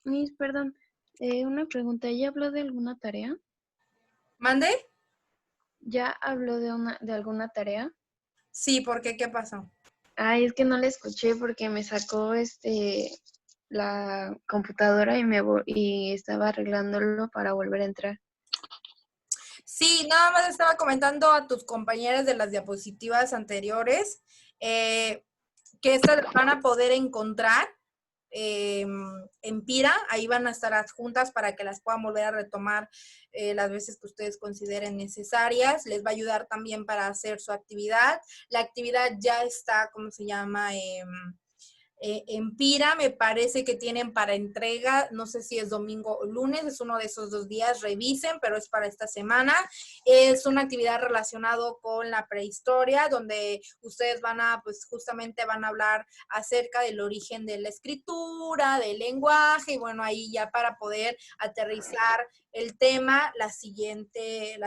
Miss, perdón, una pregunta, ¿ya habló de alguna tarea? ¿Mande? ¿Ya habló de alguna tarea? Sí, ¿por qué? ¿Qué pasó? Ay, es que no la escuché porque me sacó la computadora y estaba arreglándolo para volver a entrar. Sí, nada más estaba comentando a tus compañeras de las diapositivas anteriores eh, que estas las van a poder encontrar en Pira, ahí van a estar adjuntas para que las puedan volver a retomar las veces que ustedes consideren necesarias. Les va a ayudar también para hacer su actividad. La actividad ya está, ¿cómo se llama? En Pira, me parece que tienen para entrega, no sé si es domingo o lunes, es uno de esos 2 días, revisen, pero es para esta semana. Es una actividad relacionada con la prehistoria, donde ustedes pues justamente van a hablar acerca del origen de la escritura, del lenguaje, y bueno, ahí ya para poder aterrizar el tema la siguiente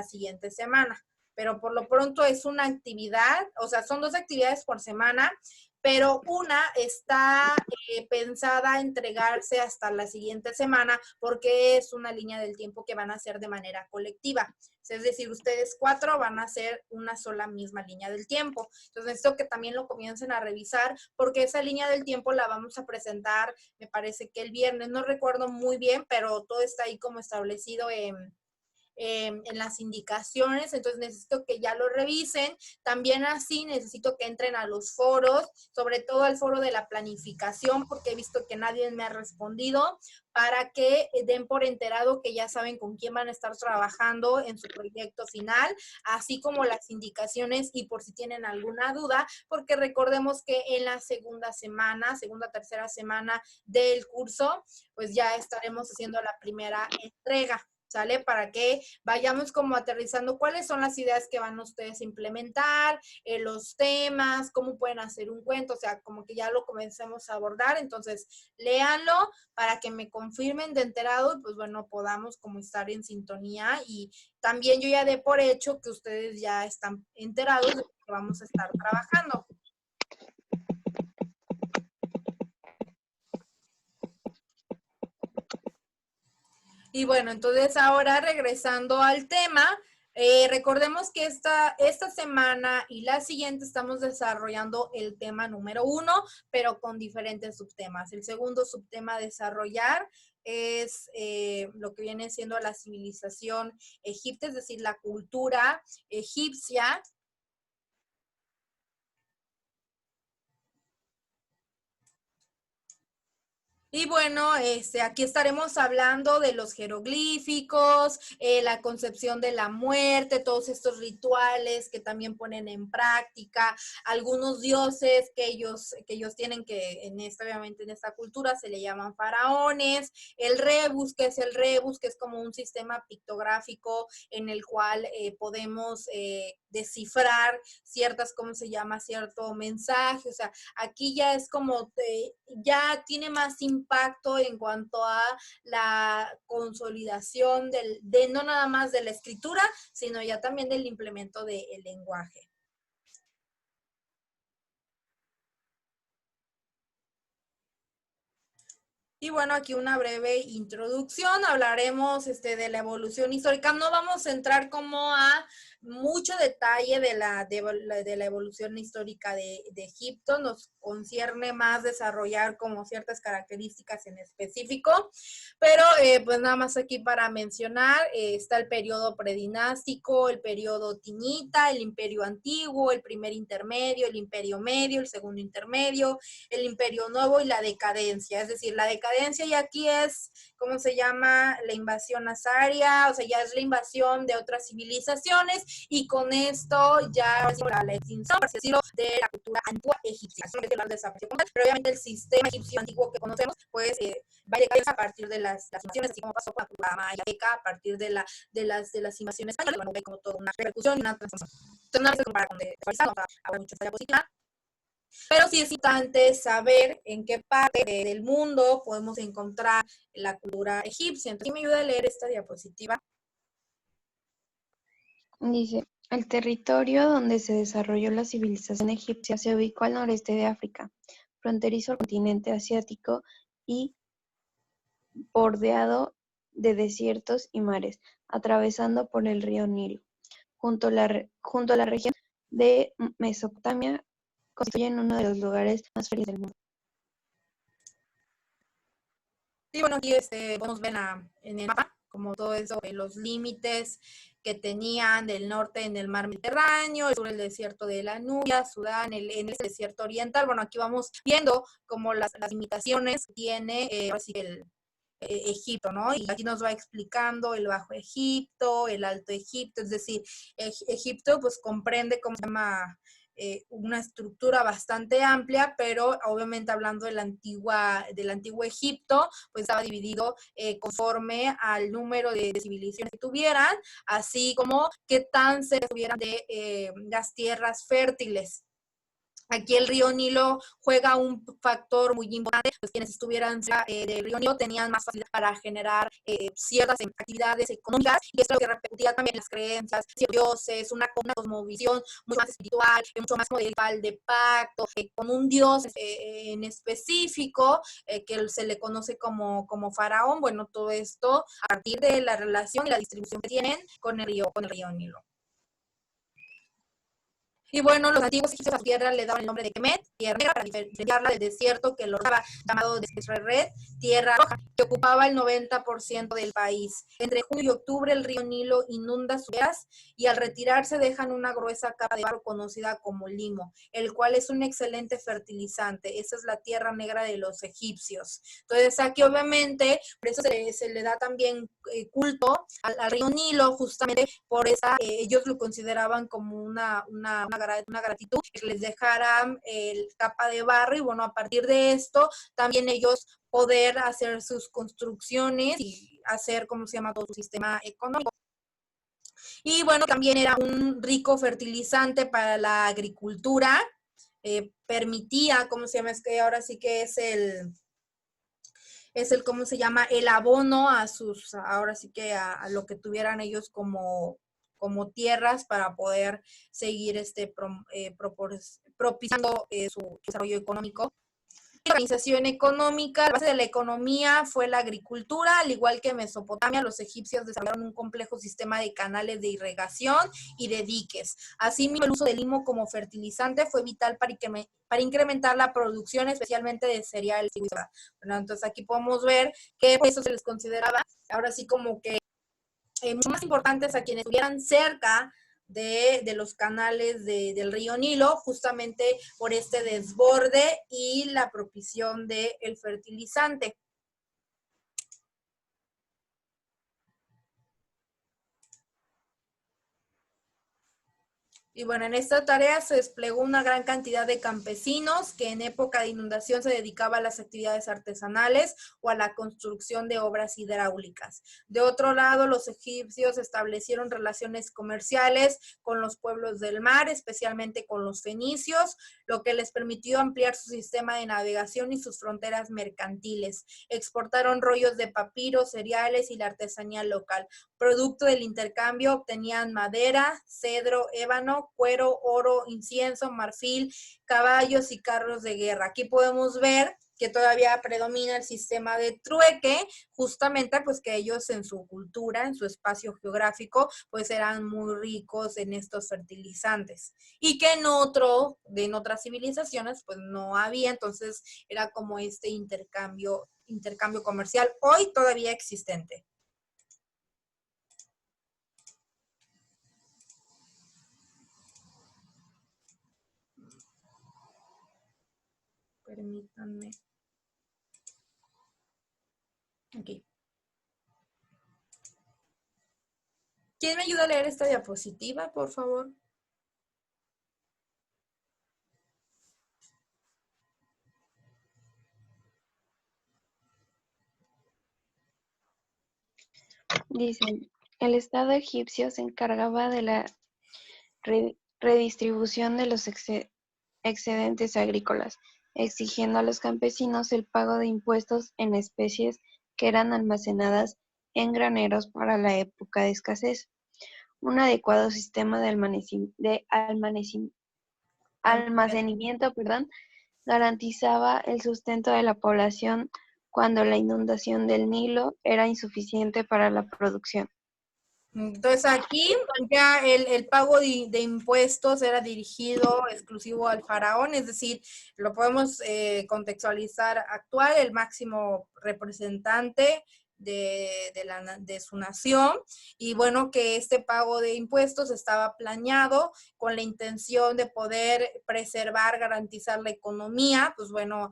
semana. Pero por lo pronto es una actividad, o sea, son 2 actividades por semana, pero una está pensada a entregarse hasta la siguiente semana porque es una línea del tiempo que van a hacer de manera colectiva. Es decir, ustedes 4 van a hacer una sola misma línea del tiempo. Entonces, necesito que también lo comiencen a revisar porque esa línea del tiempo la vamos a presentar, me parece que el viernes, no recuerdo muy bien, pero todo está ahí como establecido en las indicaciones, entonces necesito que ya lo revisen. También así necesito que entren a los foros, sobre todo al foro de la planificación, porque he visto que nadie me ha respondido, para que den por enterado que ya saben con quién van a estar trabajando en su proyecto final, así como las indicaciones y por si tienen alguna duda, porque recordemos que en la segunda, tercera semana del curso, pues ya estaremos haciendo la primera entrega. ¿Sale? Para que vayamos como aterrizando cuáles son las ideas que van ustedes a implementar, los temas, cómo pueden hacer un cuento, o sea, como que ya lo comencemos a abordar. Entonces, léanlo para que me confirmen de enterado y pues bueno, podamos como estar en sintonía, y también yo ya dé por hecho que ustedes ya están enterados de lo que vamos a estar trabajando. Y bueno, entonces ahora regresando al tema, recordemos que esta semana y la siguiente estamos desarrollando el tema número 1, pero con diferentes subtemas. El segundo subtema a desarrollar es lo que viene siendo la civilización egipcia, es decir, la cultura egipcia. Y bueno, aquí estaremos hablando de los jeroglíficos, la concepción de la muerte, todos estos rituales que también ponen en práctica, algunos dioses que ellos tienen, que obviamente en esta cultura se le llaman faraones, el rebus, que es como un sistema pictográfico en el cual podemos descifrar cierto mensaje, o sea, aquí ya es como, ya tiene más impacto en cuanto a la consolidación de no nada más de la escritura, sino ya también del implemento del lenguaje. Y bueno, aquí una breve introducción, hablaremos de la evolución histórica, no vamos a entrar como a mucho detalle de la evolución histórica de Egipto, nos concierne más desarrollar como ciertas características en específico, pero pues nada más aquí para mencionar, está el periodo predinástico, el periodo tinita, el imperio antiguo, el primer intermedio, el imperio medio, el segundo intermedio, el imperio nuevo y la decadencia, es decir, la decadencia y aquí es, ¿cómo se llama? La invasión azaria, o sea, ya es la invasión de otras civilizaciones y con esto ya es la extinción, por así decirlo, de la cultura antigua egipcia. Eso no quiere hablar de desaparición, pero obviamente el sistema egipcio antiguo que conocemos, pues va a llegar a partir de las invasiones, así como pasó con la cultura maya, a partir de las invasiones españolas, bueno, ve como toda una repercusión y una transformación. Entonces, no se compara con desaparición, habrá mucha diapositiva. Pero sí es importante saber en qué parte del mundo podemos encontrar la cultura egipcia. Entonces, ¿sí me ayuda a leer esta diapositiva? Dice, el territorio donde se desarrolló la civilización egipcia se ubicó al noreste de África, fronterizo al continente asiático y bordeado de desiertos y mares, atravesando por el río Nilo. Junto a la región de Mesopotamia, constituyen uno de los lugares más fértiles del mundo. Sí, bueno, aquí podemos ver en el mapa como todo eso, los límites que tenían del norte en el mar Mediterráneo, el sur el desierto de la Nubia, Sudán, en el desierto oriental. Bueno, aquí vamos viendo como las limitaciones que tiene así el Egipto, ¿no? Y aquí nos va explicando el Bajo Egipto, el Alto Egipto, es decir, Egipto pues comprende, ¿cómo se llama? Una estructura bastante amplia, pero obviamente hablando del antiguo Egipto, pues estaba dividido conforme al número de civilizaciones que tuvieran, así como qué tan cerca estuvieran de las tierras fértiles. Aquí el río Nilo juega un factor muy importante, pues quienes estuvieran cerca del río Nilo tenían más facilidad para generar ciertas actividades económicas, y esto es lo que repercutía también en las creencias, dioses, una cosmovisión mucho más espiritual, mucho más modelo de pacto, con un dios en específico, que se le conoce como faraón. Bueno, todo esto a partir de la relación y la distribución que tienen con el río Nilo. Y bueno, los antiguos egipcios a su tierra le daban el nombre de Kemet, tierra negra, para diferenciarla del desierto que lo rodeaba, llamado Red, tierra roja, que ocupaba el 90% del país. Entre junio y octubre el río Nilo inunda sus veas y al retirarse dejan una gruesa capa de barro conocida como limo, el cual es un excelente fertilizante. Esa es la tierra negra de los egipcios. Entonces aquí obviamente, por eso se le da también culto al río Nilo, justamente por esa, ellos lo consideraban como una gratitud, que les dejaran el capa de barro, y bueno, a partir de esto también ellos poder hacer sus construcciones y hacer, ¿cómo se llama?, todo su sistema económico. Y bueno, también era un rico fertilizante para la agricultura, permitía, ¿cómo se llama? Es que ahora sí que es el, ¿cómo se llama? El abono a sus, ahora sí que a lo que tuvieran ellos como tierras para poder seguir propiciando su desarrollo económico. La organización económica, la base de la economía fue la agricultura, al igual que en Mesopotamia, los egipcios desarrollaron un complejo sistema de canales de irrigación y de diques. Asimismo, el uso del limo como fertilizante fue vital para incrementar la producción, especialmente de cereales. Bueno, entonces aquí podemos ver que eso se les consideraba ahora sí como que mucho más importantes a quienes estuvieran cerca de los canales del río Nilo, justamente por este desborde y la propiciación del fertilizante. Y bueno, en esta tarea se desplegó una gran cantidad de campesinos que en época de inundación se dedicaban a las actividades artesanales o a la construcción de obras hidráulicas. De otro lado, los egipcios establecieron relaciones comerciales con los pueblos del mar, especialmente con los fenicios, lo que les permitió ampliar su sistema de navegación y sus fronteras mercantiles. Exportaron rollos de papiro, cereales y la artesanía local. Producto del intercambio obtenían madera, cedro, ébano, cuero, oro, incienso, marfil, caballos y carros de guerra. Aquí podemos ver que todavía predomina el sistema de trueque, justamente pues que ellos en su cultura, en su espacio geográfico, pues eran muy ricos en estos fertilizantes. Y que en otras civilizaciones pues no había, entonces era como este intercambio comercial, hoy todavía existente. Permítanme. Aquí. ¿Quién me ayuda a leer esta diapositiva, por favor? Dice, el Estado egipcio se encargaba de la redistribución de los excedentes agrícolas, exigiendo a los campesinos el pago de impuestos en especies que eran almacenadas en graneros para la época de escasez. Un adecuado sistema de almacenamiento, garantizaba el sustento de la población cuando la inundación del Nilo era insuficiente para la producción. Entonces aquí ya el pago de impuestos era dirigido exclusivo al faraón, es decir, lo podemos contextualizar actual, el máximo representante de su nación, y bueno, que este pago de impuestos estaba planeado con la intención de poder preservar, garantizar la economía, pues bueno,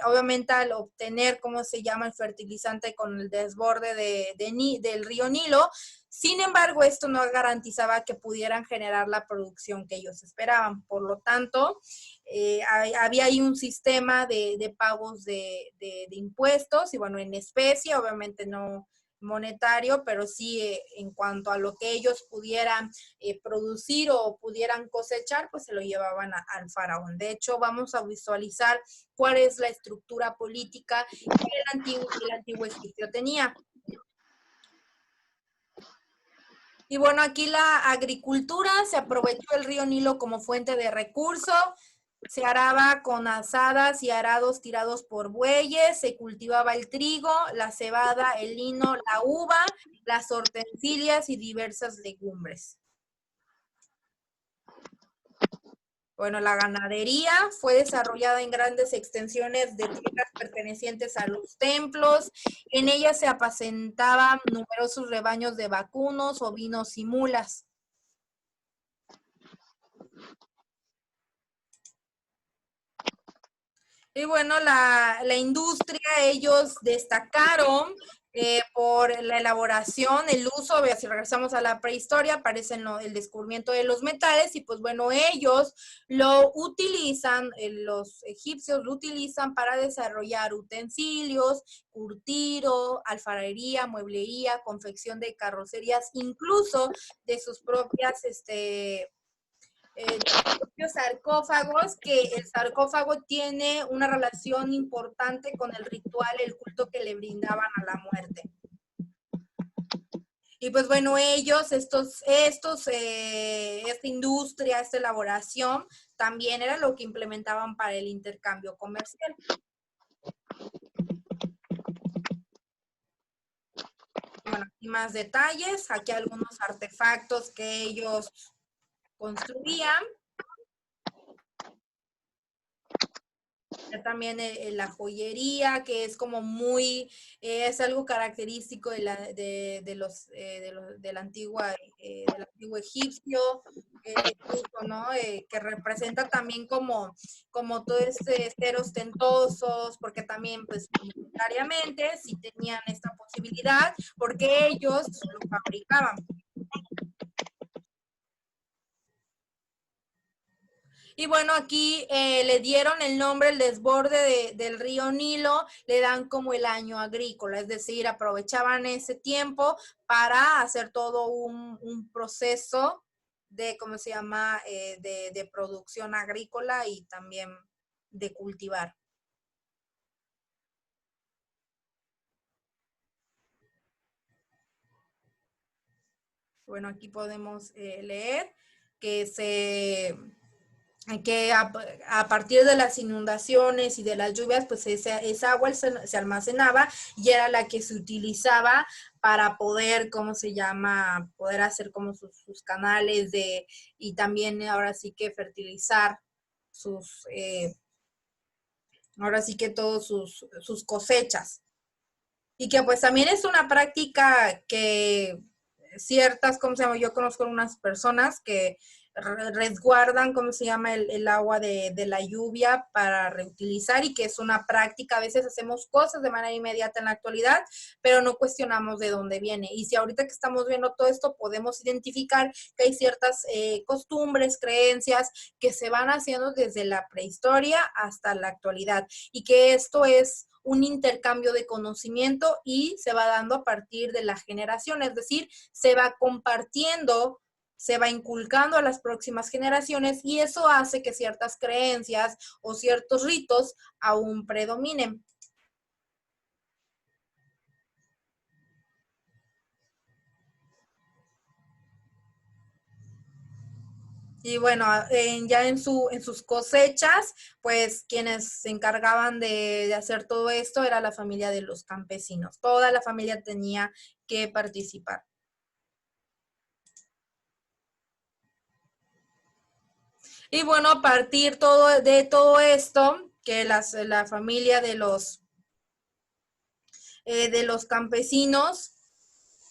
obviamente al obtener, ¿cómo se llama?, el fertilizante con el desborde del río Nilo. Sin embargo, esto no garantizaba que pudieran generar la producción que ellos esperaban. Por lo tanto, había ahí un sistema de pagos de impuestos y bueno, en especie, obviamente no monetario, pero sí en cuanto a lo que ellos pudieran producir o pudieran cosechar, pues se lo llevaban al faraón. De hecho, vamos a visualizar cuál es la estructura política que el antiguo egipcio tenía. Y bueno, aquí la agricultura, se aprovechó el río Nilo como fuente de recurso, se araba con azadas y arados tirados por bueyes, se cultivaba el trigo, la cebada, el lino, la uva, las hortensias y diversas legumbres. Bueno, la ganadería fue desarrollada en grandes extensiones de tierras pertenecientes a los templos. En ella se apacentaban numerosos rebaños de vacunos, ovinos y mulas. Y bueno, la industria, ellos destacaron por la elaboración, el uso, si regresamos a la prehistoria, aparece el descubrimiento de los metales y pues bueno, ellos lo utilizan, los egipcios lo utilizan para desarrollar utensilios, curtido, alfarería, mueblería, confección de carrocerías, incluso de sus propias, propios sarcófagos, que el sarcófago tiene una relación importante con el ritual, el culto que le brindaban a la muerte. Y pues bueno, ellos, esta industria, esta elaboración, también era lo que implementaban para el intercambio comercial. Bueno, aquí más detalles, aquí algunos artefactos que ellos construían. También la joyería, que es como muy, es algo característico del antiguo egipcio, ¿no? Que representa también como todo ser ostentosos, porque también pues monetariamente sí tenían esta posibilidad, porque ellos lo fabricaban. Y bueno, aquí le dieron el nombre, el desborde del río Nilo, le dan como el año agrícola, es decir, aprovechaban ese tiempo para hacer todo un proceso de, ¿cómo se llama?, de producción agrícola y también de cultivar. Bueno, aquí podemos leer que a partir de las inundaciones y de las lluvias, pues esa agua se almacenaba y era la que se utilizaba para poder, ¿cómo se llama?, poder hacer como sus canales y también ahora sí que fertilizar ahora sí que todos sus cosechas. Y que pues también es una práctica que ciertas, ¿cómo se llama? Yo conozco unas personas que resguardan, ¿cómo se llama?, el agua de la lluvia para reutilizar, y que es una práctica. A veces hacemos cosas de manera inmediata en la actualidad, pero no cuestionamos de dónde viene. Y si ahorita que estamos viendo todo esto podemos identificar que hay ciertas costumbres, creencias que se van haciendo desde la prehistoria hasta la actualidad, y que esto es un intercambio de conocimiento y se va dando a partir de la generación, es decir, se va compartiendo, se va inculcando a las próximas generaciones, y eso hace que ciertas creencias o ciertos ritos aún predominen. Y bueno, ya en sus cosechas, pues quienes se encargaban de hacer todo esto era la familia de los campesinos. Toda la familia tenía que participar. Y bueno, a partir de todo esto, que la familia de los campesinos,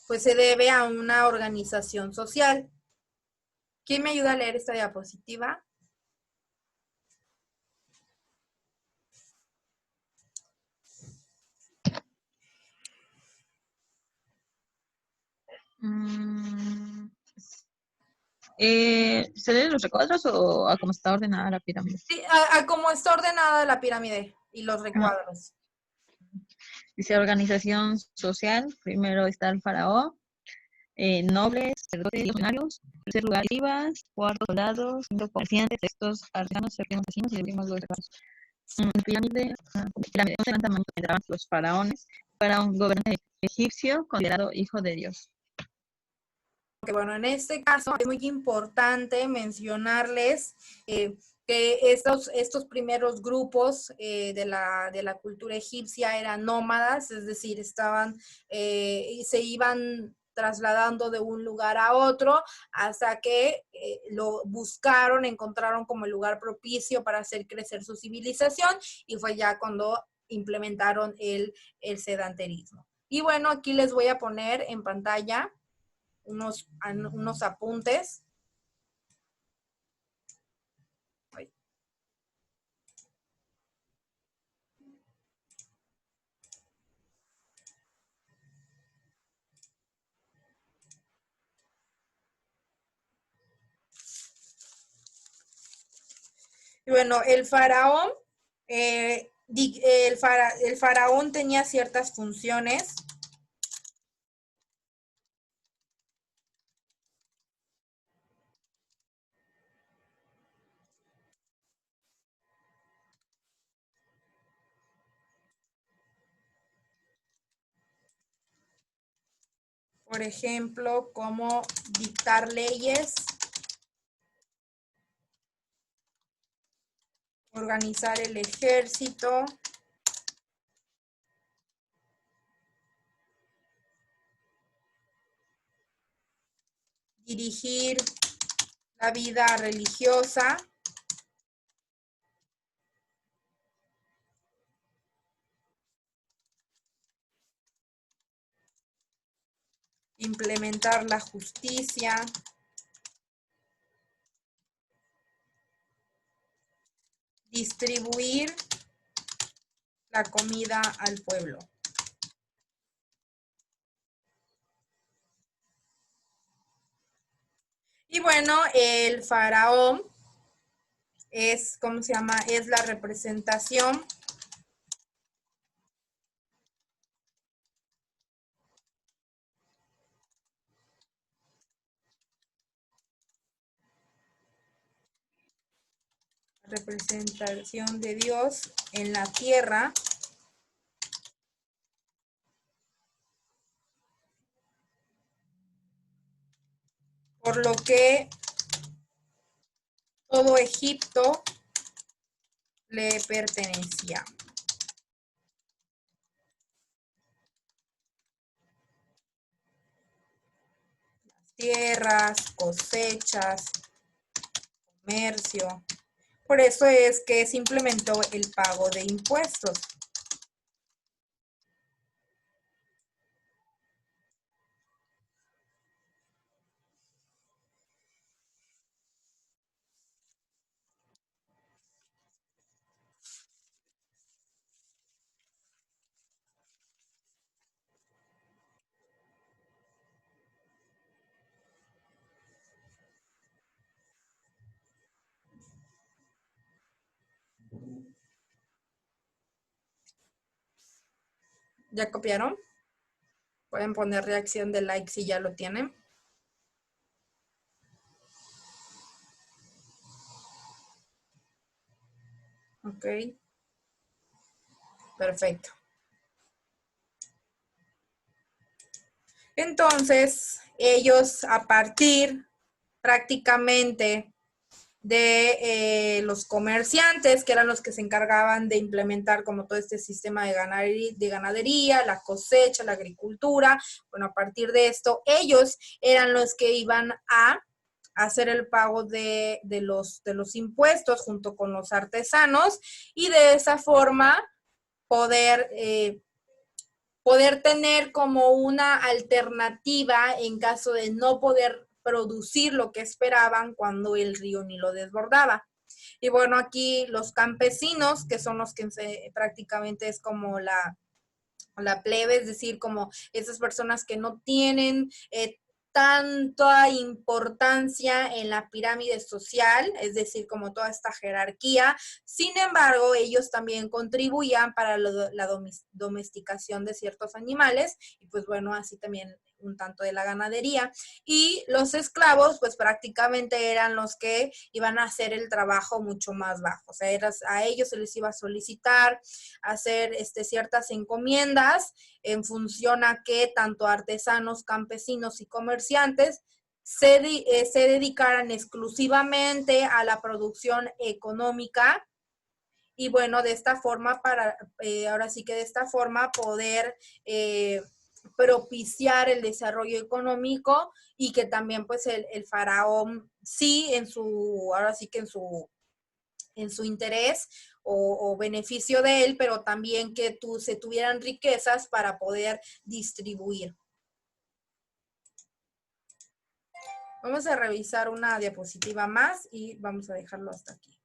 pues se debe a una organización social. ¿Quién me ayuda a leer esta diapositiva? ¿Se leen los recuadros o a cómo está ordenada la pirámide? Sí, a cómo está ordenada la pirámide y los recuadros. Dice organización social, primero está el faraón, nobles, sacerdotes y legionarios, tercer lugar, escribas, cuarto, soldados, quinto, comerciantes, sextos, artesanos, séptimos, vecinos y últimos, los recados. En pirámide, pirámide, un gran tamaño tendrán los faraones para un gobernante egipcio considerado hijo de Dios. Que bueno, en este caso es muy importante mencionarles que estos primeros grupos de la cultura egipcia eran nómadas, es decir, y se iban trasladando de un lugar a otro hasta que lo buscaron, encontraron como el lugar propicio para hacer crecer su civilización y fue ya cuando implementaron el sedenterismo. Y bueno, aquí les voy a poner en pantalla unos apuntes. Y bueno, el faraón tenía ciertas funciones. Por ejemplo, como dictar leyes, organizar el ejército, dirigir la vida religiosa, implementar la justicia, distribuir la comida al pueblo. Y bueno, el faraón es, ¿cómo se llama? Es la representación de Dios en la tierra. Por lo que todo Egipto le pertenecía. Tierras, cosechas, comercio. Por eso es que se implementó el pago de impuestos. ¿Ya copiaron? Pueden poner reacción de like si ya lo tienen. Ok. Perfecto. Entonces, ellos a partir prácticamente de los comerciantes, que eran los que se encargaban de implementar como todo este sistema de ganadería, la cosecha, la agricultura. Bueno, a partir de esto, ellos eran los que iban a hacer el pago de los impuestos junto con los artesanos, y de esa forma poder tener como una alternativa en caso de no poder producir lo que esperaban cuando el río Nilo desbordaba. Y bueno, aquí los campesinos, que son los que prácticamente es como la plebe, es decir, como esas personas que no tienen tanta importancia en la pirámide social, es decir, como toda esta jerarquía. Sin embargo, ellos también contribuían para la domesticación de ciertos animales, y pues bueno, así también un tanto de la ganadería. Y los esclavos, pues prácticamente eran los que iban a hacer el trabajo mucho más bajo. O sea, a ellos se les iba a solicitar hacer ciertas encomiendas en función a que tanto artesanos, campesinos y comerciantes se dedicaran exclusivamente a la producción económica. Y bueno, de esta forma, ahora sí que de esta forma poder propiciar el desarrollo económico, y que también pues el faraón sí ahora sí que en su interés o beneficio de él, pero también que se tuvieran riquezas para poder distribuir. Vamos a revisar una diapositiva más y vamos a dejarlo hasta aquí.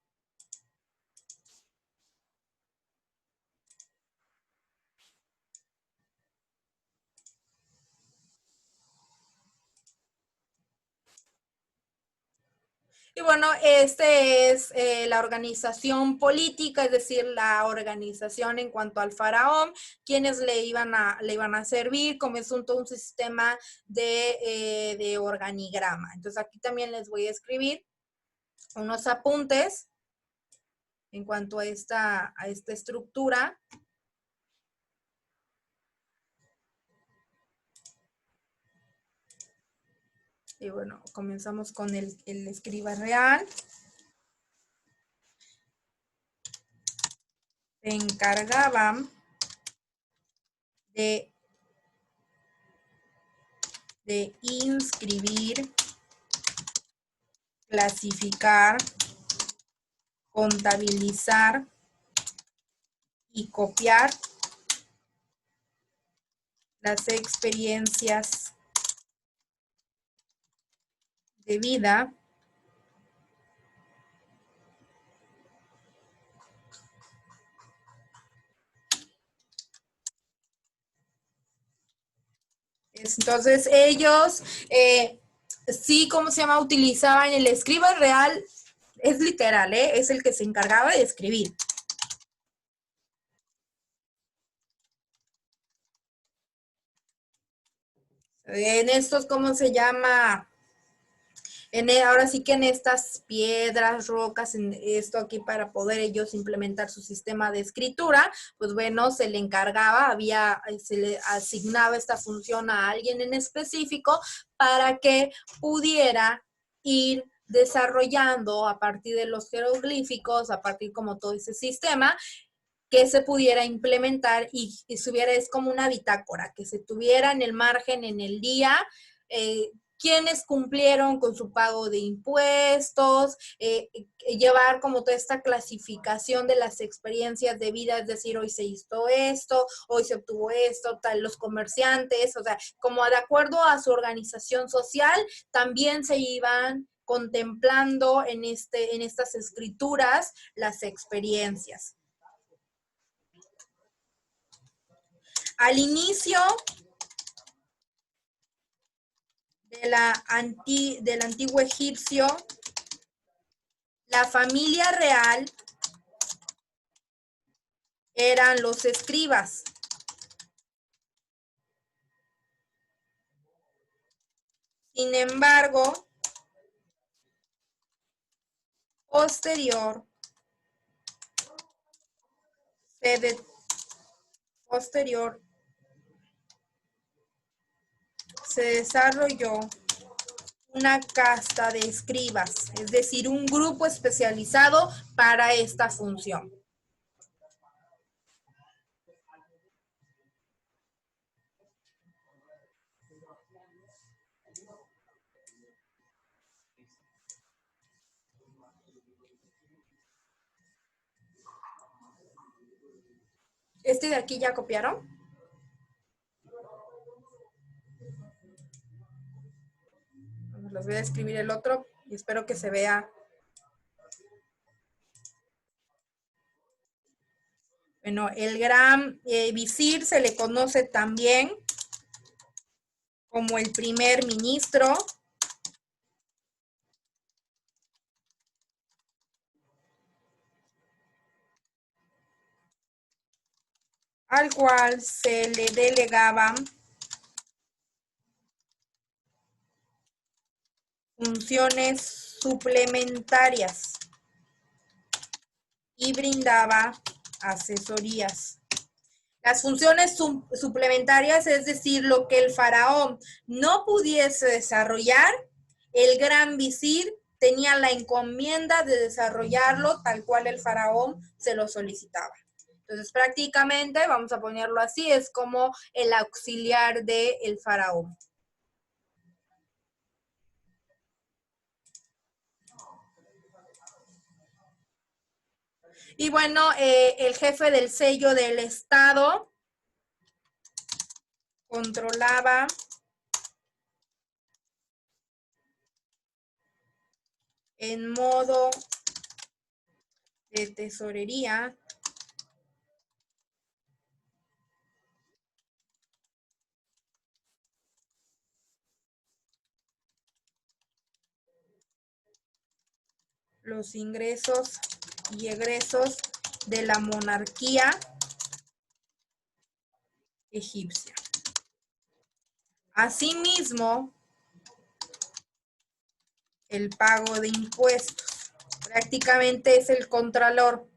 Y bueno, este es la organización política, es decir, la organización en cuanto al faraón, quienes le iban a servir, como es todo un sistema de organigrama. Entonces aquí también les voy a escribir unos apuntes en cuanto a esta estructura. Y bueno, comenzamos con el escriba real. Se encargaban de inscribir, clasificar, contabilizar y copiar las experiencias de vida Entonces ellos, sí, ¿cómo se llama? Utilizaban el escriba real, es literal, es el que se encargaba de escribir. En estos, ¿cómo se llama? Ahora sí que en estas piedras, rocas, en esto aquí para poder ellos implementar su sistema de escritura, pues bueno, se le encargaba, se le asignaba esta función a alguien en específico para que pudiera ir desarrollando a partir de los jeroglíficos, a partir como todo ese sistema, que se pudiera implementar y subiera, es como una bitácora, que se tuviera en el margen en el día, quienes cumplieron con su pago de impuestos, llevar como toda esta clasificación de las experiencias de vida, es decir, hoy se hizo esto, hoy se obtuvo esto, tal, los comerciantes, o sea, como de acuerdo a su organización social, también se iban contemplando en estas escrituras las experiencias. Al inicio del antiguo egipcio, la familia real eran los escribas. Sin embargo, posterior se desarrolló una casta de escribas, es decir, un grupo especializado para esta función. ¿Este de aquí ya copiaron? Les voy a escribir el otro y espero que se vea. Bueno, el gran visir se le conoce también como el primer ministro. Al cual se le delegaban funciones suplementarias y brindaba asesorías. Las funciones suplementarias, es decir, lo que el faraón no pudiese desarrollar, el gran visir tenía la encomienda de desarrollarlo tal cual el faraón se lo solicitaba. Entonces, prácticamente, vamos a ponerlo así, es como el auxiliar del faraón. Y bueno, el jefe del sello del Estado controlaba en modo de tesorería los ingresos y egresos de la monarquía egipcia. Asimismo, el pago de impuestos. Prácticamente es el contralor.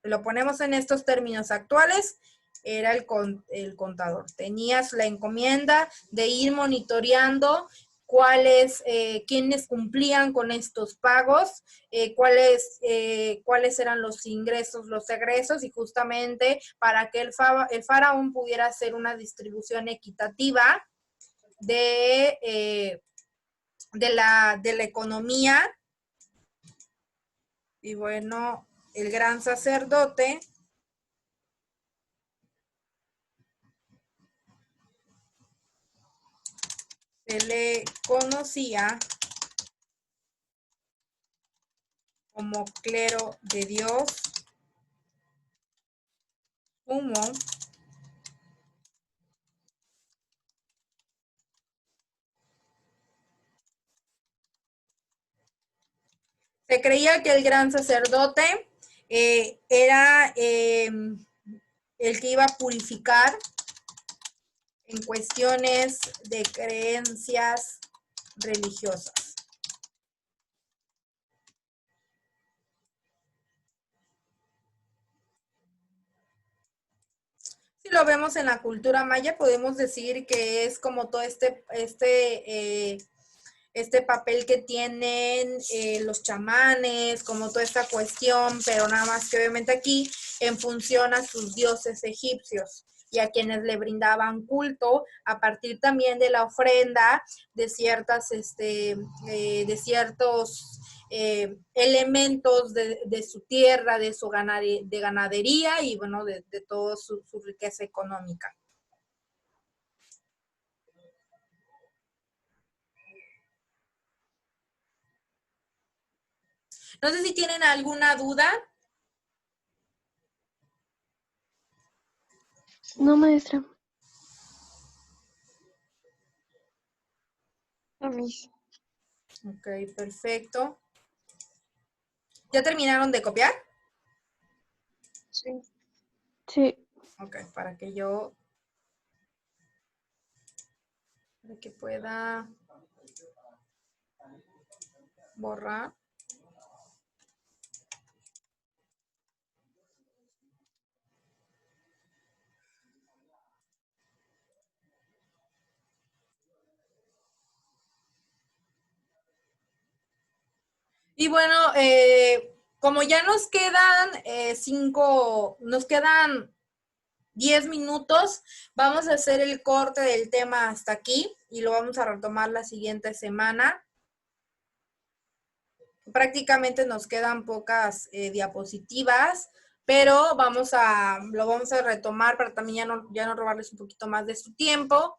Lo ponemos en estos términos actuales, era el contador. Tenías la encomienda de ir monitoreando quiénes cumplían con estos pagos, cuáles eran los ingresos, los egresos, y justamente para que el faraón pudiera hacer una distribución equitativa de la economía. Y bueno, el gran sacerdote se le conocía como clero de Dios, sumo, se creía que el gran sacerdote era el que iba a purificar en cuestiones de creencias religiosas. Si lo vemos en la cultura maya, podemos decir que es como todo este papel que tienen los chamanes, como toda esta cuestión, pero nada más que obviamente aquí en función a sus dioses egipcios y a quienes le brindaban culto a partir también de la ofrenda de ciertos elementos de su tierra, de su ganadería y bueno, de toda su riqueza económica. No sé si tienen alguna duda. No, maestra. A mí sí. Ok, perfecto. ¿Ya terminaron de copiar? Sí. Sí. Ok, para que pueda borrar. Y bueno, como ya nos quedan nos quedan 10 minutos, vamos a hacer el corte del tema hasta aquí y lo vamos a retomar la siguiente semana. Prácticamente nos quedan pocas diapositivas, pero lo vamos a retomar para también ya no robarles un poquito más de su tiempo.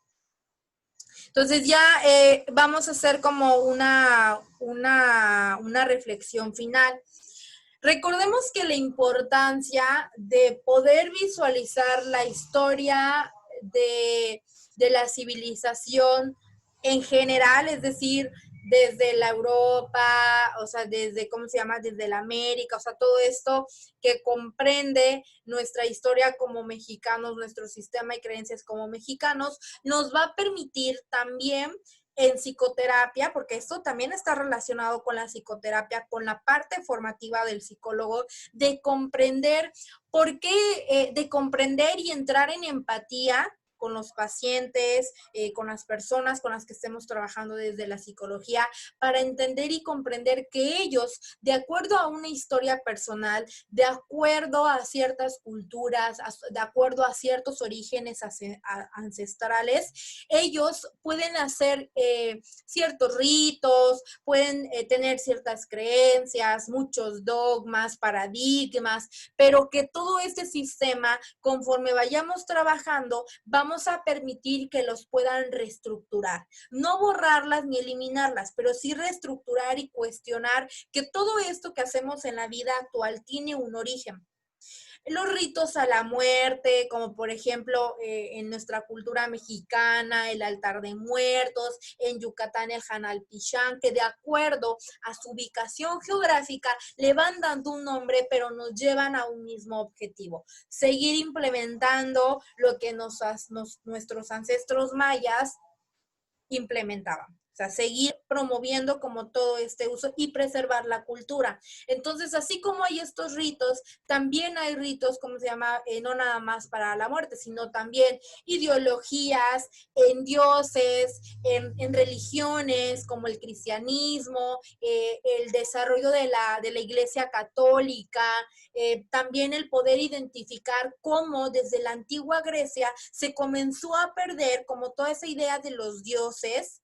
Entonces ya vamos a hacer como una reflexión final. Recordemos que la importancia de poder visualizar la historia de la civilización en general, es decir, desde la Europa, o sea, desde, ¿cómo se llama? Desde la América, o sea, todo esto que comprende nuestra historia como mexicanos, nuestro sistema de creencias como mexicanos, nos va a permitir también en psicoterapia, porque esto también está relacionado con la psicoterapia, con la parte formativa del psicólogo, de comprender por qué, de comprender y entrar en empatía con los pacientes, con las personas con las que estemos trabajando desde la psicología, para entender y comprender que ellos, de acuerdo a una historia personal, de acuerdo a ciertas culturas, de acuerdo a ciertos orígenes ancestrales, ellos pueden hacer ciertos ritos, pueden tener ciertas creencias, muchos dogmas, paradigmas, pero que todo este sistema, conforme vayamos trabajando, vamos a permitir que los puedan reestructurar. No borrarlas ni eliminarlas, pero sí reestructurar y cuestionar que todo esto que hacemos en la vida actual tiene un origen. Los ritos a la muerte, como por ejemplo en nuestra cultura mexicana, el altar de muertos, en Yucatán el Hanal Pichán, que de acuerdo a su ubicación geográfica le van dando un nombre, pero nos llevan a un mismo objetivo: seguir implementando lo que nuestros ancestros mayas implementaban. O sea, seguir promoviendo como todo este uso y preservar la cultura. Entonces, así como hay estos ritos, también hay ritos, como se llama, no nada más para la muerte, sino también ideologías en dioses, en religiones como el cristianismo, el desarrollo de la iglesia católica, también el poder identificar cómo desde la antigua Grecia se comenzó a perder como toda esa idea de los dioses,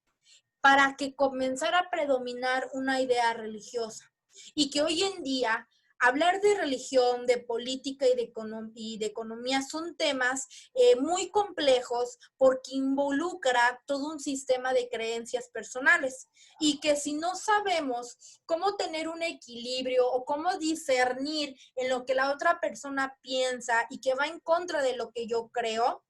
para que comenzara a predominar una idea religiosa. Y que hoy en día hablar de religión, de política y de economía son temas muy complejos, porque involucra todo un sistema de creencias personales, y que si no sabemos cómo tener un equilibrio o cómo discernir en lo que la otra persona piensa y que va en contra de lo que yo creo,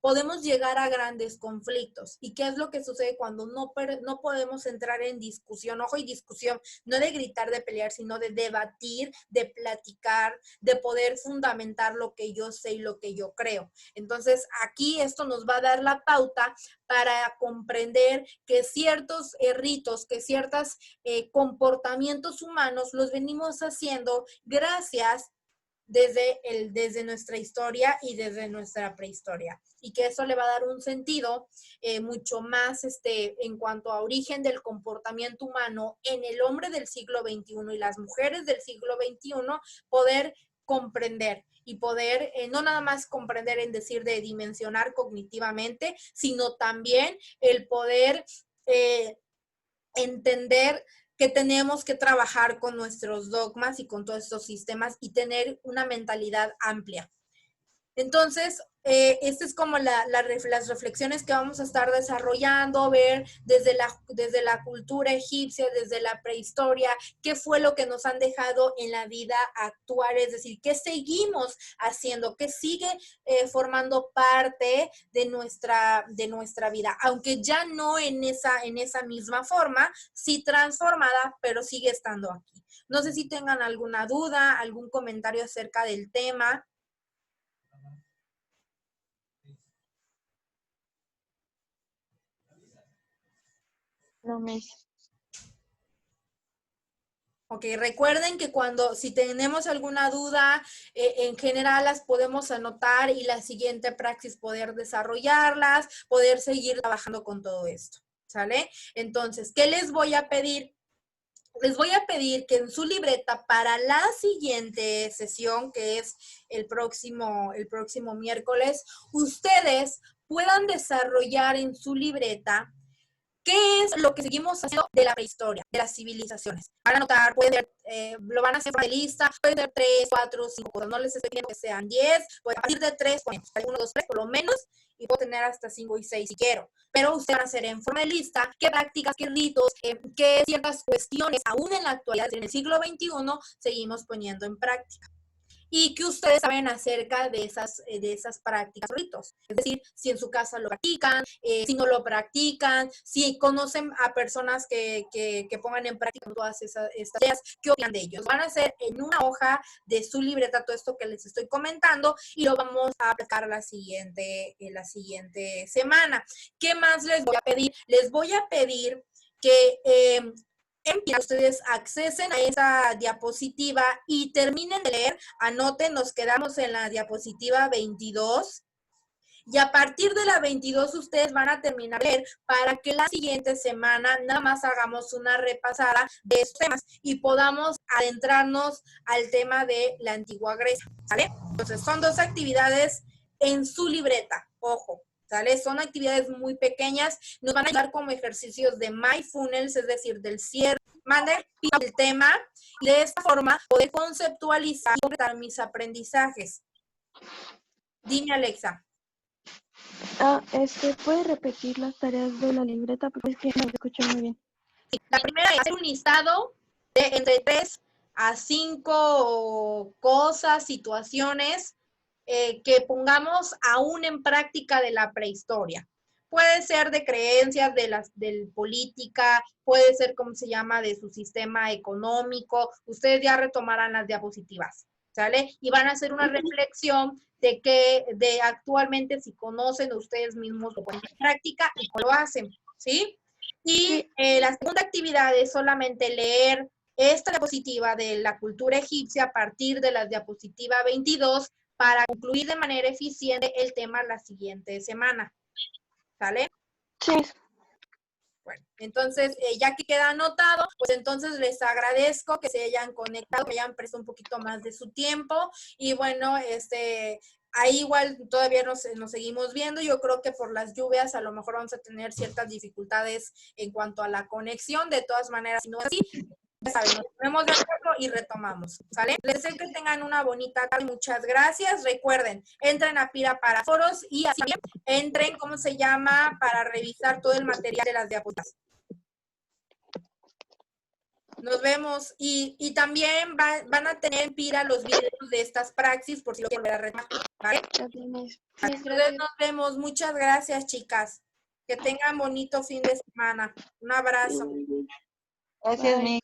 podemos llegar a grandes conflictos. ¿Y qué es lo que sucede cuando no podemos entrar en discusión? Ojo, y discusión, no de gritar, de pelear, sino de debatir, de platicar, de poder fundamentar lo que yo sé y lo que yo creo. Entonces, aquí esto nos va a dar la pauta para comprender que ciertos ritos, que ciertos comportamientos humanos los venimos haciendo gracias desde nuestra historia y desde nuestra prehistoria, y que eso le va a dar un sentido mucho más en cuanto a origen del comportamiento humano en el hombre del siglo XXI y las mujeres del siglo XXI, poder comprender y poder no nada más comprender en decir de dimensionar cognitivamente, sino también el poder entender que tenemos que trabajar con nuestros dogmas y con todos estos sistemas y tener una mentalidad amplia. Entonces, esta es como las reflexiones que vamos a estar desarrollando, ver desde la cultura egipcia, desde la prehistoria, qué fue lo que nos han dejado en la vida actual, es decir, qué seguimos haciendo, qué sigue formando parte de nuestra vida, aunque ya no en esa misma forma, sí transformada, pero sigue estando aquí. No sé si tengan alguna duda, algún comentario acerca del tema. No, Miss. Ok, recuerden que si tenemos alguna duda, en general las podemos anotar y la siguiente praxis poder desarrollarlas, poder seguir trabajando con todo esto, ¿sale? Entonces, ¿qué les voy a pedir? les voy a pedir que en su libreta para la siguiente sesión, que es el próximo miércoles, ustedes puedan desarrollar en su libreta qué es lo que seguimos haciendo de la prehistoria, de las civilizaciones. Van a anotar, pueden ser, lo van a hacer de lista, pueden ser 3, 4, 5 cosas. No les estoy pidiendo que sean 10, pues a partir de 3, ponemos 1, 2, 3 por lo menos, y puedo tener hasta 5 y 6 si quiero. Pero ustedes van a hacer en forma de lista qué prácticas, qué ritos, qué ciertas cuestiones, aún en la actualidad, en el siglo XXI, seguimos poniendo en práctica. Y que ustedes saben acerca de esas prácticas, ritos. Es decir, si en su casa lo practican, si no lo practican, si conocen a personas que pongan en práctica todas estas ideas, ¿qué opinan de ellos? Van a hacer en una hoja de su libreta todo esto que les estoy comentando y lo vamos a aplicar la siguiente semana. ¿Qué más les voy a pedir? Les voy a pedir que ustedes accesen a esa diapositiva y terminen de leer, anoten, nos quedamos en la diapositiva 22 y a partir de la 22 ustedes van a terminar de leer para que la siguiente semana nada más hagamos una repasada de estos temas y podamos adentrarnos al tema de la antigua Grecia, ¿sale? Entonces son 2 actividades en su libreta, ojo. ¿Sale? Son actividades muy pequeñas, nos van a ayudar como ejercicios de mindfulness, es decir, del cierre, el tema, y de esta forma poder conceptualizar y completar mis aprendizajes. Dime, Alexa. ¿Puede repetir las tareas de la libreta? Porque es que no me escucho muy bien. Sí, la primera es hacer un listado de entre 3 a 5 cosas, situaciones, que pongamos aún en práctica de la prehistoria. Puede ser de creencias de política, puede ser, ¿cómo se llama?, de su sistema económico. Ustedes ya retomarán las diapositivas, ¿sale? Y van a hacer una reflexión de actualmente si conocen ustedes mismos lo ponen en práctica y cómo lo hacen, ¿sí? Y la segunda actividad es solamente leer esta diapositiva de la cultura egipcia a partir de la diapositiva 22 para concluir de manera eficiente el tema la siguiente semana. ¿Sale? Sí. Bueno, entonces, ya que queda anotado, pues entonces les agradezco que se hayan conectado, que hayan prestado un poquito más de su tiempo. Y bueno, ahí igual todavía nos seguimos viendo. Yo creo que por las lluvias a lo mejor vamos a tener ciertas dificultades en cuanto a la conexión. De todas maneras, si no es así, ya saben, nos ponemos de acuerdo y retomamos, ¿sale? Les deseo que tengan una bonita tarde, muchas gracias. Recuerden, entren a Pira para foros y así bien, entren, ¿cómo se llama?, para revisar todo el material de las diapositivas. Nos vemos. Y también van a tener en Pira los videos de estas praxis por si lo quieren ver a retomar, ¿vale? Entonces nos vemos. Muchas gracias, chicas. Que tengan bonito fin de semana. Un abrazo. Gracias, mi.